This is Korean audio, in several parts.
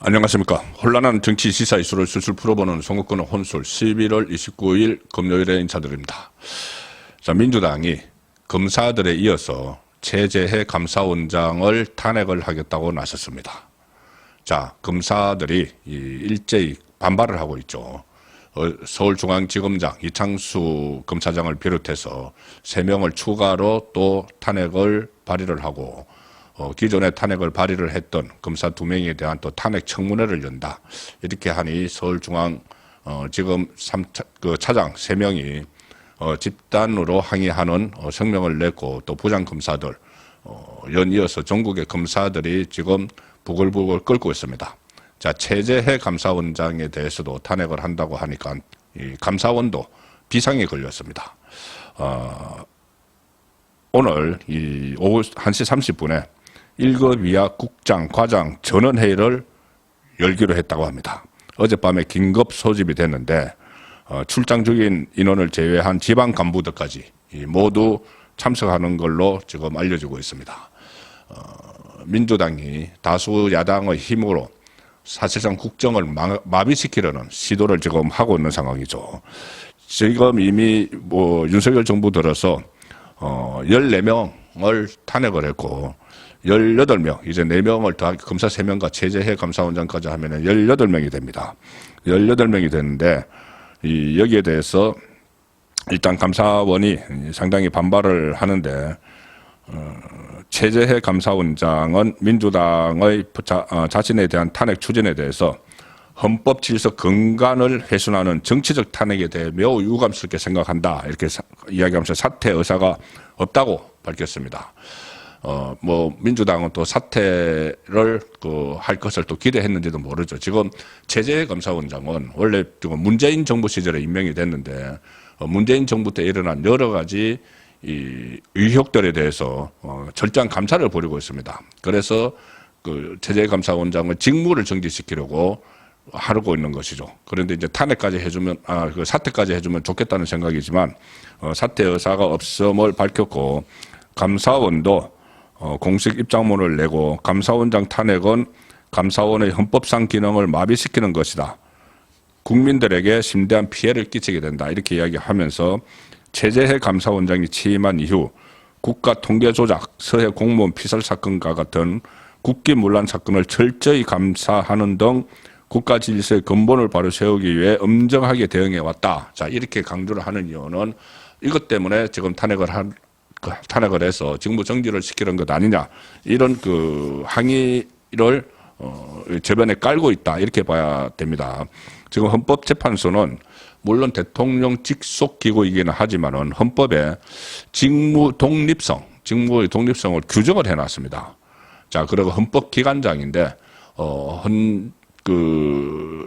안녕하십니까. 혼란한 정치 시사 이슈를 술술 풀어보는 송국근의 혼술 11월 29일 금요일에 인사드립니다. 자, 민주당이 검사들에 이어서 최재해 감사원장을 탄핵을 하겠다고 나섰습니다. 자, 검사들이 일제히 반발을 하고 있죠. 서울중앙지검장 이창수 검사장을 비롯해서 3명을 추가로 또 탄핵을 발의를 하고 기존에 탄핵을 발의를 했던 검사 2명에 대한 또 탄핵 청문회를 연다. 이렇게 하니 서울중앙 지금 차장 3명이 집단으로 항의하는 성명을 냈고 또 부장검사들 연이어서 전국의 검사들이 지금 부글부글 끓고 있습니다. 자, 최재해 감사원장에 대해서도 탄핵을 한다고 하니까 이 감사원도 비상에 걸렸습니다. 오늘 오후 1시 30분에 1급 이하 국장, 과장 전원회의를 열기로 했다고 합니다. 어젯밤에 긴급 소집이 됐는데 출장 중인 인원을 제외한 지방 간부들까지 모두 참석하는 걸로 지금 알려지고 있습니다. 민주당이 다수 야당의 힘으로 사실상 국정을 마비시키려는 시도를 지금 하고 있는 상황이죠. 지금 이미 윤석열 정부 들어서 14명을 탄핵을 했고 18명, 이제 4명을 더하기 검사 3명과 최재해 감사원장까지 하면 18명이 됩니다. 18명이 되는데 여기에 대해서 일단 감사원이 상당히 반발을 하는데 최재해 감사원장은 민주당의 자신에 대한 탄핵 추진에 대해서 헌법 질서 근간을 훼손하는 정치적 탄핵에 대해 매우 유감스럽게 생각한다. 이렇게 이야기하면서 사퇴 의사가 없다고 밝혔습니다. 민주당은 또 사퇴를 할 것을 또 기대했는지도 모르죠. 지금 최재해 감사원장은 원래 지금 문재인 정부 시절에 임명이 됐는데 문재인 정부 때 일어난 여러 가지 이 의혹들에 대해서 철저한 감찰을 벌이고 있습니다. 그래서 최재해 감사원장의 직무를 정지시키려고 하고 있는 것이죠. 그런데 이제 탄핵까지 해주면, 사퇴까지 해주면 좋겠다는 생각이지만, 사퇴 의사가 없음을 밝혔고, 감사원도 공식 입장문을 내고, 감사원장 탄핵은 감사원의 헌법상 기능을 마비시키는 것이다. 국민들에게 심대한 피해를 끼치게 된다. 이렇게 이야기하면서, 최재해 감사원장이 취임한 이후 국가통계조작, 서해 공무원 피살 사건과 같은 국기문란 사건을 철저히 감사하는 등 국가 질서의 근본을 바로 세우기 위해 엄정하게 대응해 왔다. 자, 이렇게 강조를 하는 이유는 이것 때문에 지금 탄핵을 해서 직무 정지를 시키는 것 아니냐. 이런 항의를 저변에 깔고 있다. 이렇게 봐야 됩니다. 지금 헌법재판소는 물론 대통령 직속 기구이기는 하지만은 헌법에 직무의 독립성을 규정을 해놨습니다. 자, 그리고 헌법기관장인데,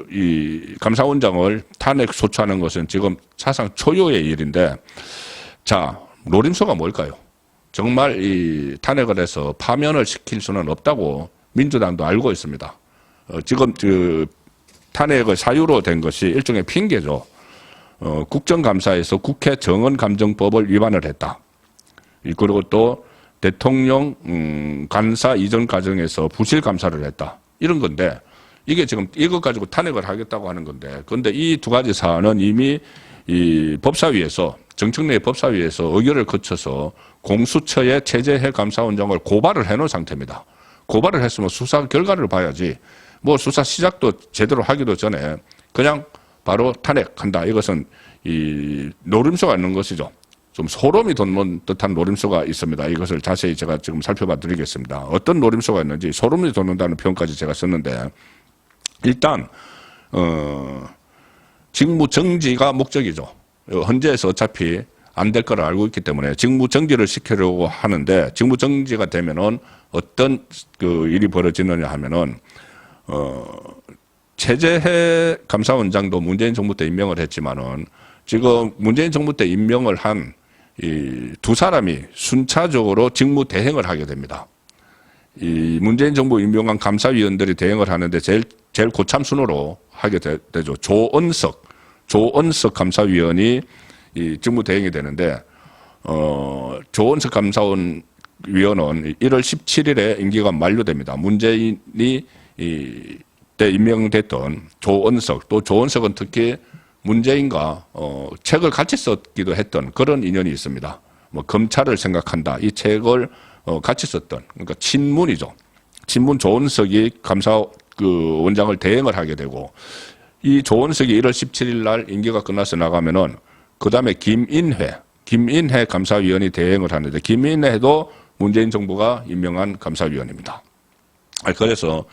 이 감사원장을 탄핵 소추하는 것은 지금 사상 초유의 일인데, 자, 노림수가 뭘까요? 정말 이 탄핵을 해서 파면을 시킬 수는 없다고 민주당도 알고 있습니다. 지금 탄핵의 사유로 된 것이 일종의 핑계죠. 국정감사에서 국회 정언감정법을 위반을 했다. 그리고 또 대통령 간사 이전 과정에서 부실 감사를 했다. 이런 건데 이게 지금 이것 가지고 탄핵을 하겠다고 하는 건데 그런데 이 두 가지 사안은 이미 이 법사위에서 정청래 법사위에서 의결을 거쳐서 공수처에 최재해 감사원장을 고발을 해놓은 상태입니다. 고발을 했으면 수사 결과를 봐야지 수사 시작도 제대로 하기도 전에 그냥 바로 탄핵한다. 이것은 이 노림수가 있는 것이죠. 좀 소름이 돋는 듯한 노림수가 있습니다. 이것을 자세히 제가 지금 살펴봐 드리겠습니다. 어떤 노림수가 있는지 소름이 돋는다는 표현까지 제가 썼는데 일단 직무 정지가 목적이죠. 헌재에서 어차피 안 될 거를 알고 있기 때문에 직무 정지를 시키려고 하는데 직무 정지가 되면은 어떤 일이 벌어지느냐 하면은 최재해 감사원장도 문재인 정부 때 임명을 했지만은 지금 문재인 정부 때 임명을 한 이 두 사람이 순차적으로 직무 대행을 하게 됩니다. 이 문재인 정부 임명한 감사위원들이 대행을 하는데 제일 고참 순으로 하게 되죠. 조은석 감사위원이 이 직무 대행이 되는데 조은석 감사위원은 1월 17일에 임기가 만료됩니다. 문재인이 때 임명됐던 조은석, 또 조은석은 특히 문재인과 책을 같이 썼기도 했던 그런 인연이 있습니다. 뭐 검찰을 생각한다 이 책을 같이 썼던, 그러니까 친문이죠. 친문 조은석이 감사 원장을 대행을 하게 되고, 이 조은석이 1월 17일 날 임기가 끝나서 나가면은 그 다음에 김인회 감사위원이 대행을 하는데, 김인회도 문재인 정부가 임명한 감사위원입니다. 그래서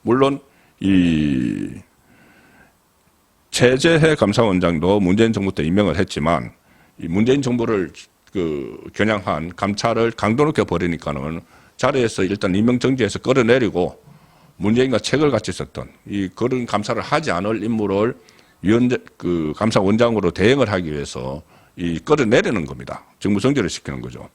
물론 이 최재해 감사원장도 문재인 정부 때 임명을 했지만, 이 문재인 정부를 겨냥한 감찰을 강도 높게 벌이니까는 자리에서 일단 임명 정지해서 끌어내리고, 문재인과 책을 같이 썼던 그런 감사를 하지 않을 인물을 감사원장으로 대행을 하기 위해서 끌어내리는 겁니다. 정부 정지를 시키는 거죠.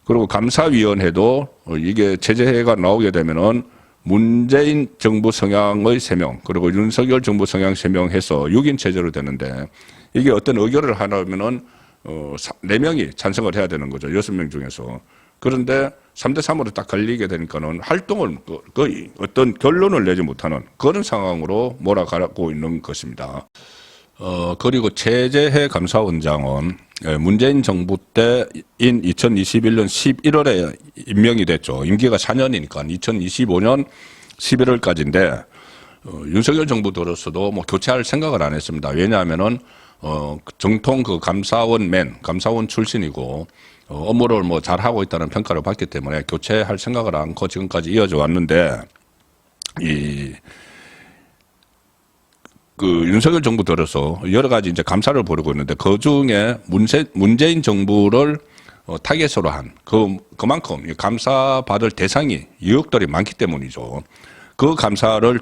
그리고 감사위원회도 이게 체제가 나오게 되면은 문재인 정부 성향의 3명, 그리고 윤석열 정부 성향 3명 해서 6인 체제로 되는데, 이게 어떤 의결을 하려면은 4명이 찬성을 해야 되는 거죠. 6명 중에서. 그런데 3대3으로 딱 갈리게 되니까는 활동을 거의 어떤 결론을 내지 못하는 그런 상황으로 몰아가고 있는 것입니다. 그리고 최재해 감사원장은 문재인 정부 때인 2021년 11월에 임명이 됐죠. 임기가 4년이니까 2025년 11월까지인데, 윤석열 정부 들어서도 뭐 교체할 생각을 안 했습니다. 왜냐하면은 정통 감사원 출신이고, 업무를 뭐 잘하고 있다는 평가를 받기 때문에 교체할 생각을 않고 지금까지 이어져 왔는데, 윤석열 정부 들어서 여러 가지 이제 감사를 벌이고 있는데, 그 중에 문재인 정부를 타겟으로 한 그만큼 감사받을 대상이 의혹들이 많기 때문이죠. 그 감사를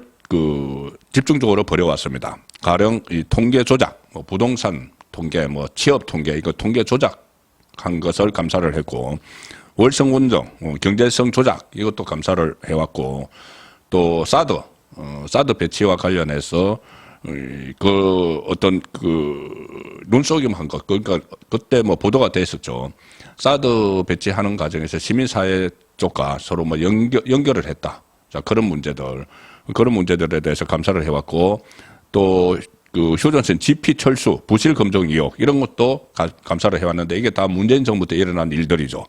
집중적으로 벌여왔습니다. 가령 이 통계 조작, 뭐 부동산 통계, 뭐 취업 통계, 이거 통계 조작한 것을 감사를 했고, 월성 운정, 경제성 조작 이것도 감사를 해왔고, 또 사드 배치와 관련해서 눈속임한 것, 그러니까 그때 뭐 보도가 됐었죠. 사드 배치하는 과정에서 시민사회 쪽과 서로 뭐 연결을 했다. 자, 그런 문제들에 대해서 감사를 해왔고, 또 휴전선 GP 철수, 부실 검정 의혹 이런 것도 감사를 해왔는데, 이게 다 문재인 정부 때 일어난 일들이죠.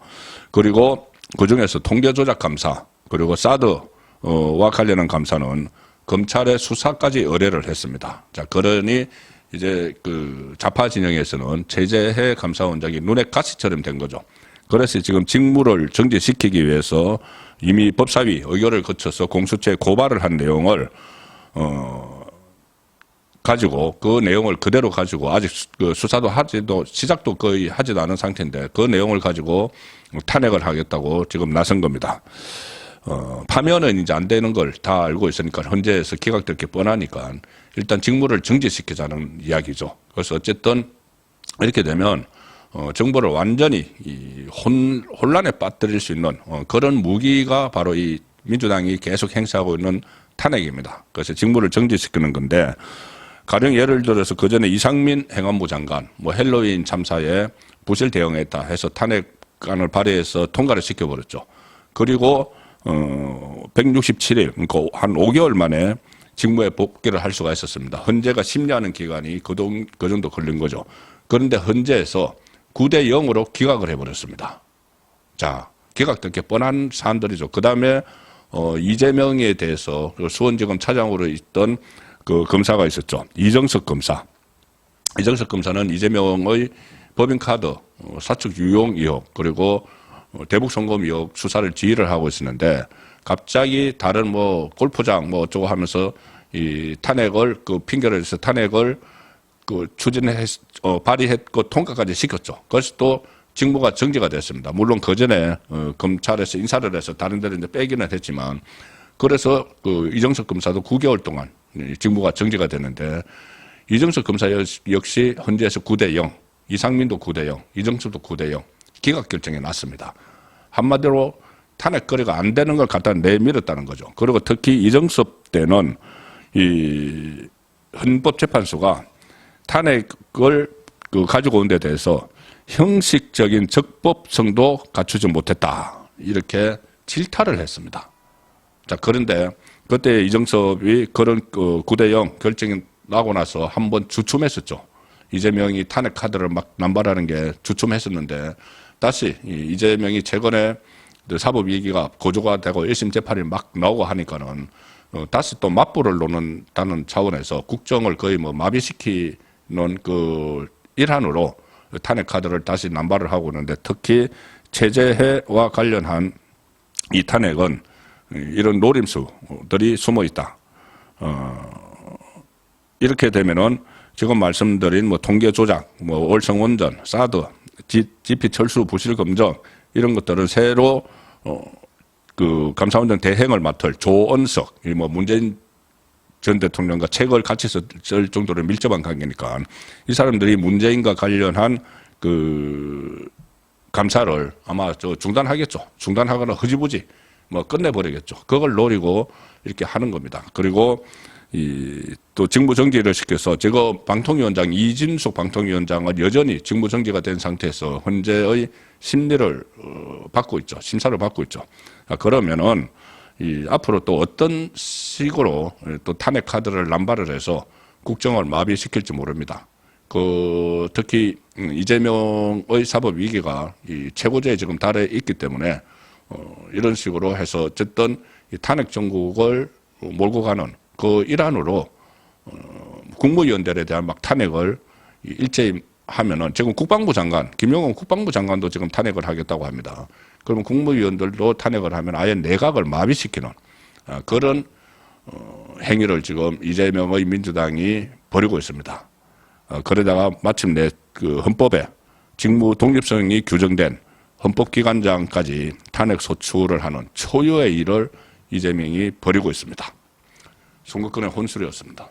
그리고 그 중에서 통계 조작 감사, 그리고 사드와 관련한 감사는 검찰의 수사까지 의뢰를 했습니다. 자, 그러니 이제 좌파 진영에서는 최재해 감사원장이 눈에 가시처럼 된 거죠. 그래서 지금 직무를 정지시키기 위해서 이미 법사위 의결을 거쳐서 공수처에 고발을 한 내용을 가지고, 그 내용을 그대로 가지고, 아직 수사도 시작도 거의 하지도 않은 상태인데, 그 내용을 가지고 탄핵을 하겠다고 지금 나선 겁니다. 파면은 이제 안 되는 걸 다 알고 있으니까, 헌재에서 기각될 게 뻔하니까 일단 직무를 정지시키자는 이야기죠. 그래서 어쨌든 이렇게 되면 정부를 완전히 혼란에 빠뜨릴 수 있는 그런 무기가 바로 이 민주당이 계속 행사하고 있는 탄핵입니다. 그래서 직무를 정지시키는 건데, 가령 예를 들어서 그 전에 이상민 행안부 장관 뭐 헬로윈 참사에 부실 대응했다 해서 탄핵안을 발의해서 통과를 시켜버렸죠. 그리고 167일, 그러니까 한 5개월 만에 직무에 복귀를 할 수가 있었습니다. 헌재가 심리하는 기간이 그 정도 걸린 거죠. 그런데 헌재에서 9대 0으로 기각을 해버렸습니다. 자, 기각될 게 뻔한 사안들이죠. 그 다음에 이재명에 대해서 수원지검 차장으로 있던 그 검사가 있었죠. 이정석 검사. 이정석 검사는 이재명의 법인카드 사측 유용 의혹, 그리고 대북 송금 의혹 수사를 지휘를 하고 있었는데, 갑자기 다른 뭐 골프장 뭐 어쩌고 하면서 이 탄핵을 핑계를 해서 탄핵을 발의했고 통과까지 시켰죠. 그래서 또 직무가 정지가 됐습니다. 물론 그 전에 검찰에서 인사를 해서 다른 데로 이제 빼기는 했지만, 그래서 이정석 검사도 9개월 동안 직무가 정지가 됐는데, 이정석 검사 역시 헌재에서 9대 0, 이상민도 9대 0, 이정석도 9대 0 기각 결정이 났습니다. 한마디로 탄핵 거래가 안 되는 걸 갖다 내밀었다는 거죠. 그리고 특히 이정석 때는 이 헌법재판소가 탄핵을 가지고 온 데 대해서 형식적인 적법성도 갖추지 못했다, 이렇게 질타를 했습니다. 자, 그런데 그때 이정섭이 그런 9대0 결정이 나고 나서 한번 주춤했었죠. 이재명이 탄핵 카드를 막 남발하는 게 주춤했었는데 다시 이재명이 최근에 사법 위기가 고조가 되고 1심 재판이 막 나오고 하니까는 다시 또 맞불을 놓는다는 차원에서 국정을 거의 뭐 마비시키는 그 일환으로 탄핵 카드를 다시 남발을 하고 있는데 특히 체제해와 관련한 이 탄핵은 이런 노림수들이 숨어 있다. 이렇게 되면은 지금 말씀드린 뭐 통계 조작, 뭐 월성원전, 사드, GP 철수 부실 검정 이런 것들은 새로 그 감사원장 대행을 맡을 조은석, 뭐 문재인 전 대통령과 책을 같이 쓸 정도로 밀접한 관계니까 이 사람들이 문재인과 관련한 그 감사를 아마 중단하겠죠. 중단하거나 흐지부지 뭐 끝내버리겠죠. 그걸 노리고 이렇게 하는 겁니다. 그리고 또 직무 정지를 시켜서 지금 방통위원장 이진숙 방통위원장은 여전히 직무 정지가 된 상태에서 현재의 심리를 받고 있죠. 심사를 받고 있죠. 그러면은 앞으로 또 어떤 식으로 또 탄핵 카드를 남발을 해서 국정을 마비시킬지 모릅니다. 특히 이재명의 사법 위기가 이 최고조에 지금 달해 있기 때문에 이런 식으로 해서 어쨌든 이 탄핵 정국을 몰고 가는 그 일환으로 국무위원들에 대한 막 탄핵을 일제히 하면은 지금 국방부 장관, 김용은 국방부 장관도 지금 탄핵을 하겠다고 합니다. 그러면 국무위원들도 탄핵을 하면 아예 내각을 마비시키는 그런 행위를 지금 이재명의 민주당이 벌이고 있습니다. 그러다가 마침내 그 헌법에 직무 독립성이 규정된 헌법기관장까지 탄핵 소추를 하는 초유의 일을 이재명이 벌이고 있습니다. 선거권의 혼술이었습니다.